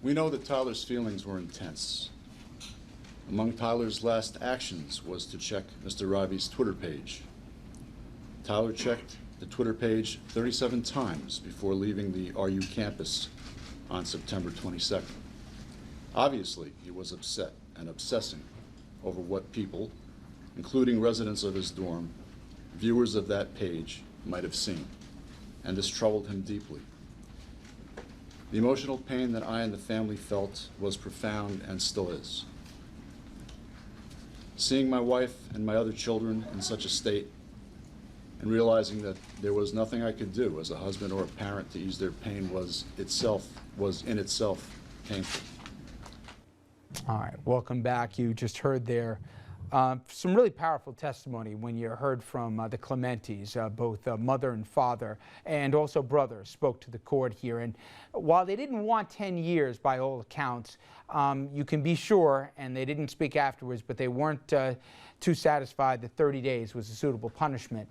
We know that Tyler's feelings were intense. Among Tyler's last actions was to check Mr. Ravi's Twitter page. Tyler checked the Twitter page 37 times before leaving the RU campus on September 22nd. Obviously, he was upset and obsessing over what people, including residents of his dorm, viewers of that page, might have seen, and this troubled him deeply. The emotional pain that I and the family felt was profound and still is. Seeing my wife and my other children in such a state and realizing that there was nothing I could do as a husband or a parent to ease their pain was in itself painful. All right, welcome back. You just heard there some really powerful testimony when you heard from the Clementis, both mother and father, and also brother spoke to the court here. And while they didn't want 10 years by all accounts, you can be sure, and they didn't speak afterwards, but they weren't too satisfied that 30 days was a suitable punishment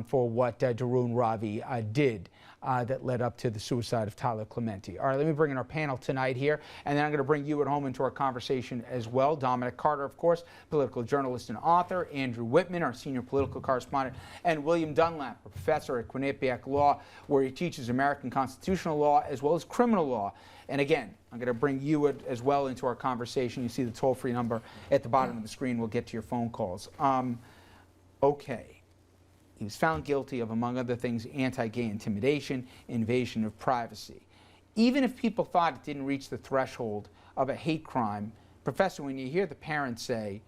for what Dharun Ravi did that led up to the suicide of Tyler Clementi. All right, let me bring in our panel tonight here, and then I'm going to bring you at home into our conversation as well. Dominic Carter, of course, political journalist and author, Andrew Whitman, our senior political correspondent, and William Dunlap, a professor at Quinnipiac Law, where he teaches American constitutional law as well as criminal law. And again, I'm going to bring you as well into our conversation. You see the toll-free number at the bottom of the screen. We'll get to your phone calls. Okay. He was found guilty of, among other things, anti-gay intimidation, invasion of privacy. Even if people thought it didn't reach the threshold of a hate crime, Professor, when you hear the parents say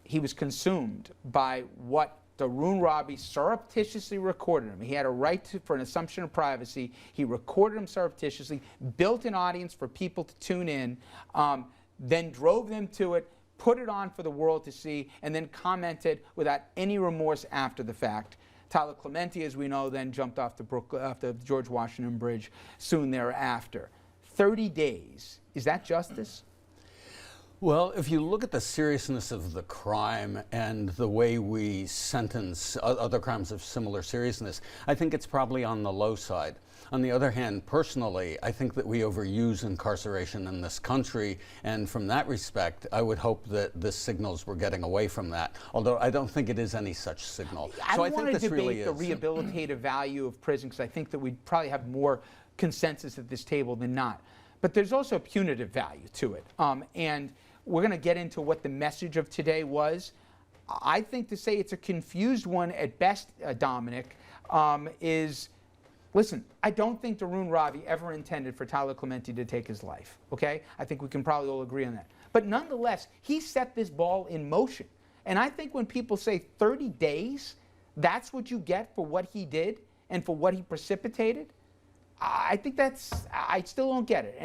he was consumed by what Dharun Ravi surreptitiously recorded him. He had a right for an assumption of privacy. He recorded him surreptitiously, built an audience for people to tune in, then drove them to it, put it on for the world to see, and then commented without any remorse after the fact. Tyler Clementi, as we know, then jumped off the George Washington Bridge soon thereafter. 30 days, is that justice? Well, if you look at the seriousness of the crime and the way we sentence other crimes of similar seriousness, I think it's probably on the low side. On the other hand, personally, I think that we overuse incarceration in this country, and from that respect, I would hope that the signals we're getting away from that, although I don't think it is any such signal. I don't want to debate the rehabilitative value of prison, because I think that we'd probably have more consensus at this table than not. But there's also a punitive value to it. And we're going to get into what the message of today was. I think to say it's a confused one at best, Dominic, is... Listen, I don't think Dharun Ravi ever intended for Tyler Clementi to take his life, okay? I think we can probably all agree on that. But nonetheless, he set this ball in motion. And I think when people say 30 days, that's what you get for what he did and for what he precipitated, I think I still don't get it.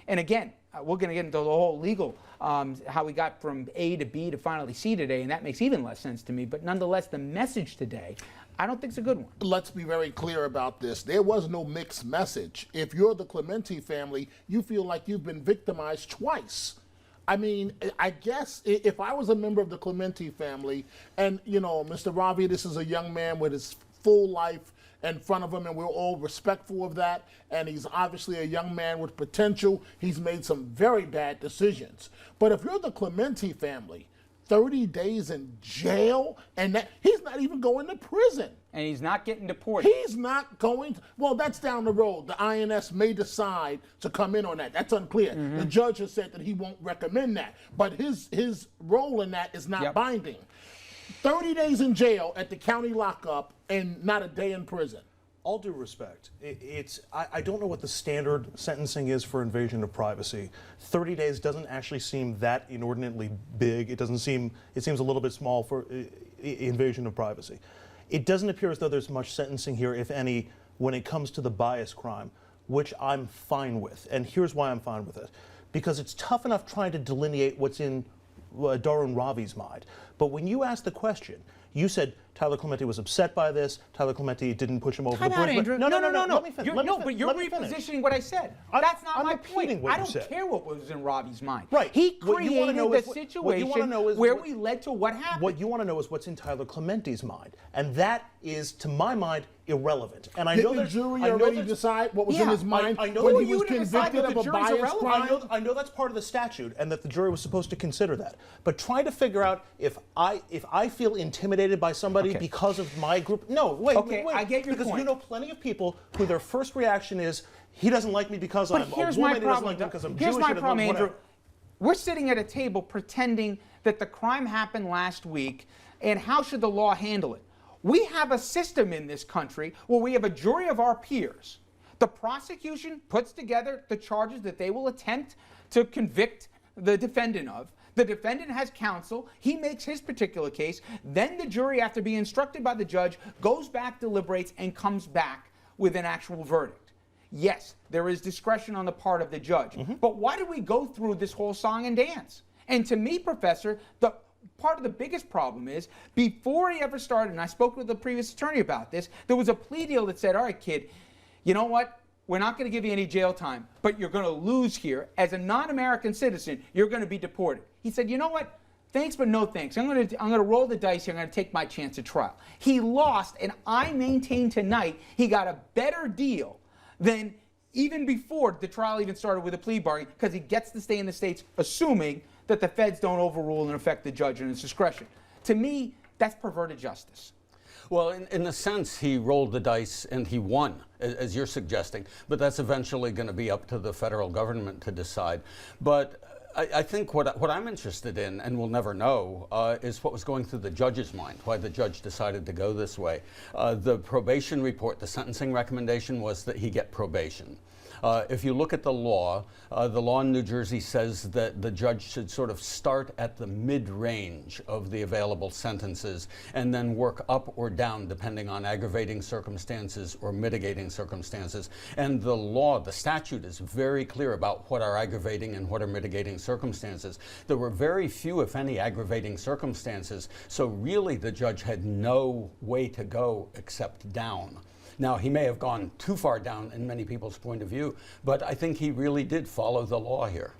And again, we're going to get into the whole legal, how we got from A to B to finally C today, and that makes even less sense to me. But nonetheless, the message today, I don't think it's a good one. Let's be very clear about this. There was no mixed message. If you're the Clementi family, you feel like you've been victimized twice. I mean, I guess if I was a member of the Clementi family, and, you know, Mr. Ravi, this is a young man with his full life in front of him, and we're all respectful of that, and he's obviously a young man with potential. He's made some very bad decisions. But if you're the Clementi family, 30 days in jail, and he's not even going to prison. And he's not getting deported. He's not going to, well, that's down the road. The INS may decide to come in on that. That's unclear. The judge has said that he won't recommend that. But his role in that is not binding. 30 days in jail at the county lockup and not a day in prison. All due respect, I don't know what the standard sentencing is for invasion of privacy. 30 days doesn't actually seem that inordinately big. It seems a little bit small for invasion of privacy. It doesn't appear as though there's much sentencing here, if any, when it comes to the bias crime, which I'm fine with. And here's why I'm fine with it. Because it's tough enough trying to delineate what's in Dharun Ravi's mind. But when you asked the question, you said, Tyler Clementi was upset by this. Tyler Clementi didn't push him over Time the out, bridge. Andrew. No. No, Let me finish. but you're Let me finish. repositioning what I said. I'm- That's not I'm my repeating point. what I you don't said. care what was in Robbie's mind. Right. He What you wanna created know the is what you situation wanna know is where what- we led to what happened. What you want to know is what's in Tyler Clementi's mind, and that is, to my mind, irrelevant. And I Did know the that jury I know already that- decide what was Yeah, in his mind I know when that he was you to decide convicted that of the a jury's bias irrelevant? crime? I know that's part of the statute, and that the jury was supposed to consider that. But trying to figure out if I feel intimidated by somebody Okay. because of my group, no, wait, Okay, wait, I get your because point. you know plenty of people who their first reaction is he doesn't like me because But I'm a here's woman, my he doesn't problem. like me because I'm Here's Jewish, my he doesn't problem, like Andrew. whatever. We're sitting at a table pretending that the crime happened last week, and how should the law handle it? We have a system in this country where we have a jury of our peers. The prosecution puts together the charges that they will attempt to convict the defendant of. The defendant has counsel. He makes his particular case. Then the jury, after being instructed by the judge, goes back, deliberates, and comes back with an actual verdict. Yes, there is discretion on the part of the judge. But why did we go through this whole song and dance? And to me, Professor, the part of the biggest problem is, before he ever started, and I spoke with the previous attorney about this, there was a plea deal that said, all right, kid, you know what? We're not going to give you any jail time, but you're going to lose here. As a non-American citizen, you're going to be deported. He said, you know what? Thanks, but no thanks. I'm going to roll the dice here. I'm going to take my chance at trial. He lost, and I maintain tonight he got a better deal than even before the trial even started with a plea bargain, because he gets to stay in the States, assuming that the feds don't overrule and affect the judge in his discretion. To me, that's perverted justice. Well, in a sense, he rolled the dice and he won, as you're suggesting. But that's eventually going to be up to the federal government to decide. But I think what I'm interested in, and we'll never know, is what was going through the judge's mind, why the judge decided to go this way. The probation report, the sentencing recommendation was that he get probation. If you look at the law in New Jersey says that the judge should sort of start at the mid-range of the available sentences and then work up or down depending on aggravating circumstances or mitigating circumstances. And the law, the statute, is very clear about what are aggravating and what are mitigating circumstances. There were very few, if any, aggravating circumstances, so really the judge had no way to go except down. Now, he may have gone too far down in many people's point of view, but I think he really did follow the law here.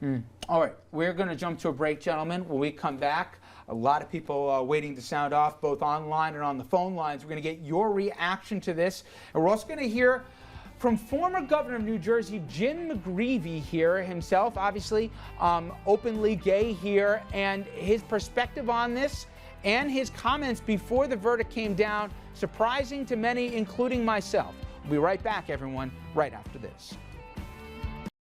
All right, we're going to jump to a break, gentlemen. When we come back, a lot of people waiting to sound off, both online and on the phone lines. We're going to get your reaction to this. And we're also going to hear from former governor of New Jersey, Jim McGreevey here himself, obviously openly gay here, and his perspective on this and his comments before the verdict came down, surprising to many, including myself. We'll be right back, everyone, right after this.